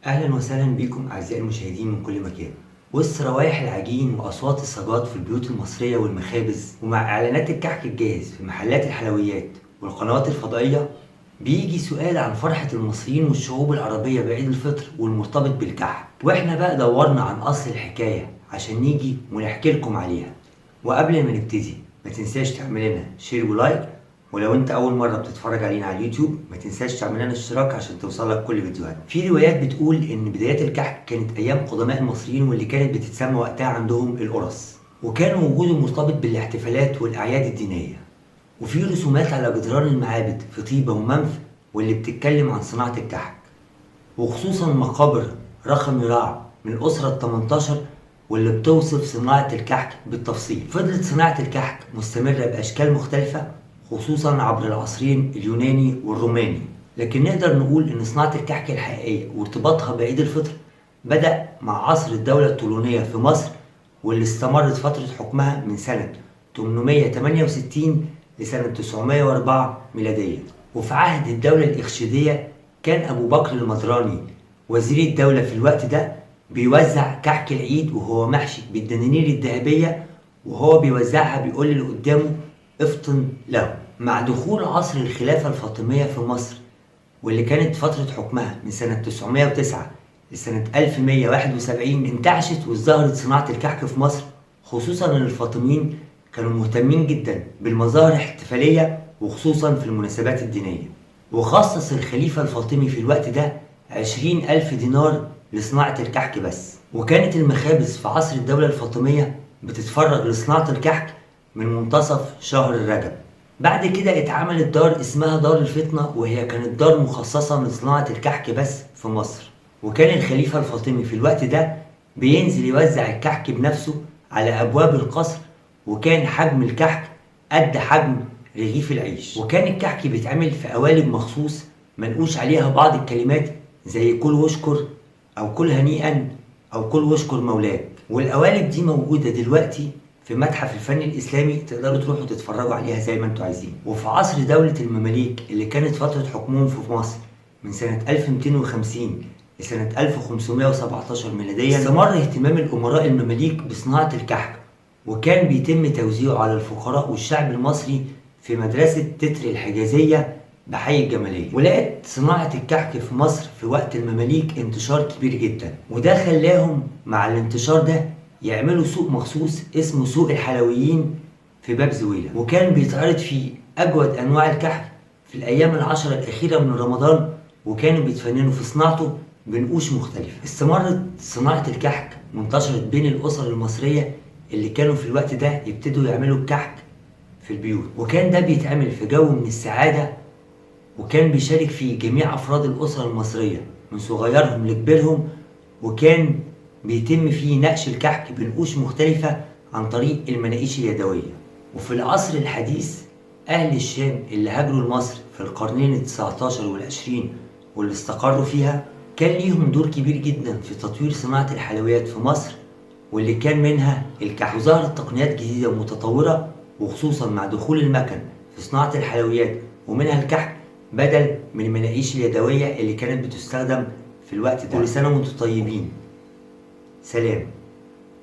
أهلا وسهلا بكم أعزائي المشاهدين من كل مكان. وسط روايح العجين وأصوات الصاجات في البيوت المصرية والمخابز، ومع إعلانات الكحك الجاهز في محلات الحلويات والقنوات الفضائية، بيجي سؤال عن فرحة المصريين والشعوب العربية بعيد الفطر والمرتبط بالكحك، وإحنا بقى دورنا عن أصل الحكاية عشان نيجي ونحكي لكم عليها. وقبل ما نبتدي ما تنساش تعمل لنا شير ولايك، ولو انت اول مره بتتفرج علينا على اليوتيوب ما تنساش تعمل لنا اشتراك عشان توصلك كل فيديوهات. في روايات بتقول ان بدايات الكحك كانت ايام قدماء المصريين، واللي كانت بتتسمى وقتها عندهم القرص، وكان وجوده مرتبط بالاحتفالات والاعياد الدينيه. وفي رسومات على جدران المعابد في طيبه ومنف واللي بتتكلم عن صناعه الكحك، وخصوصا مقابر رقم يراع من الأسرة ال18 واللي بتوصف صناعة الكحك بالتفصيل. فضلت صناعة الكحك مستمرة بأشكال مختلفة خصوصا عبر العصرين اليوناني والروماني، لكن نقدر نقول إن صناعة الكحك الحقيقية وارتباطها بعيد الفطر بدأ مع عصر الدولة الطولونية في مصر، واللي استمرت فترة حكمها من سنة 868 لسنة 904 ميلادية. وفي عهد الدولة الإخشيدية كان أبو بكر المضراني وزير الدولة في الوقت ده بيوزع كحك العيد وهو محشي بالدنانير الذهبية، وهو بيوزعها بيقول اللي قدامه افطن له. مع دخول عصر الخلافة الفاطمية في مصر، واللي كانت فترة حكمها من سنة 909 لسنة 1171، انتعشت وازدهرت صناعة الكحك في مصر، خصوصا ان الفاطميين كانوا مهتمين جدا بالمظاهر الاحتفالية وخصوصا في المناسبات الدينية. وخصص الخليفة الفاطمي في الوقت ده 20,000 دينار لصناعة الكحك بس. وكانت المخابز في عصر الدولة الفاطمية بتتفرغ لصناعة الكحك من منتصف شهر رجب. بعد كده اتعملت دار اسمها دار الفطنة، وهي كانت دار مخصصة لصناعة الكحك بس في مصر. وكان الخليفة الفاطمي في الوقت ده بينزل يوزع الكحك بنفسه على أبواب القصر، وكان حجم الكحك قد حجم رغيف العيش. وكان الكحك بيتعمل في قوالب مخصوص منقوش عليها بعض الكلمات زي كل واشكر أو كل هنيئا أو كل واشكر مولاك. والقوالب دي موجودة دلوقتي في متحف الفن الإسلامي، تقدروا تروحوا تتفرجوا عليها زي ما انتوا عايزين. وفي عصر دولة المماليك اللي كانت فترة حكمهم في مصر من سنة 1250 لسنة 1517 ميلاديا، استمر اهتمام الأمراء المماليك بصناعة الكحك، وكان بيتم توزيعه على الفقراء والشعب المصري في مدرسة تتر الحجازية بحي الجمالية. ولقت صناعة الكحك في مصر في وقت المماليك انتشار كبير جدا، وده خلاهم مع الانتشار ده يعملوا سوق مخصوص اسمه سوق الحلويين في باب زويلة، وكان بيتعرض فيه أجود أنواع الكحك في الأيام العشرة الأخيرة من رمضان، وكانوا بيتفننوا في صناعته بنقوش مختلفة. استمرت صناعة الكحك وانتشرت بين الأسر المصرية اللي كانوا في الوقت ده يبتدوا يعملوا الكحك في البيوت، وكان ده بيتعمل في جو من السعادة، وكان بيشارك فيه جميع أفراد الأسرة المصرية من صغيرهم لكبيرهم، وكان بيتم فيه نقش الكحك بنقوش مختلفة عن طريق المناقيش اليدوية. وفي العصر الحديث أهل الشام اللي هاجروا لمصر في القرنين ال19 وال20 واللي استقروا فيها كان ليهم دور كبير جدا في تطوير صناعة الحلويات في مصر، واللي كان منها الكحك. وظهرت تقنيات جديدة ومتطورة وخصوصا مع دخول المكن في صناعة الحلويات، ومنها الكحك بدل من المناقيش اليدوية اللي كانت بتستخدم في الوقت ده. كل سنة وانتم طيبين. سلام.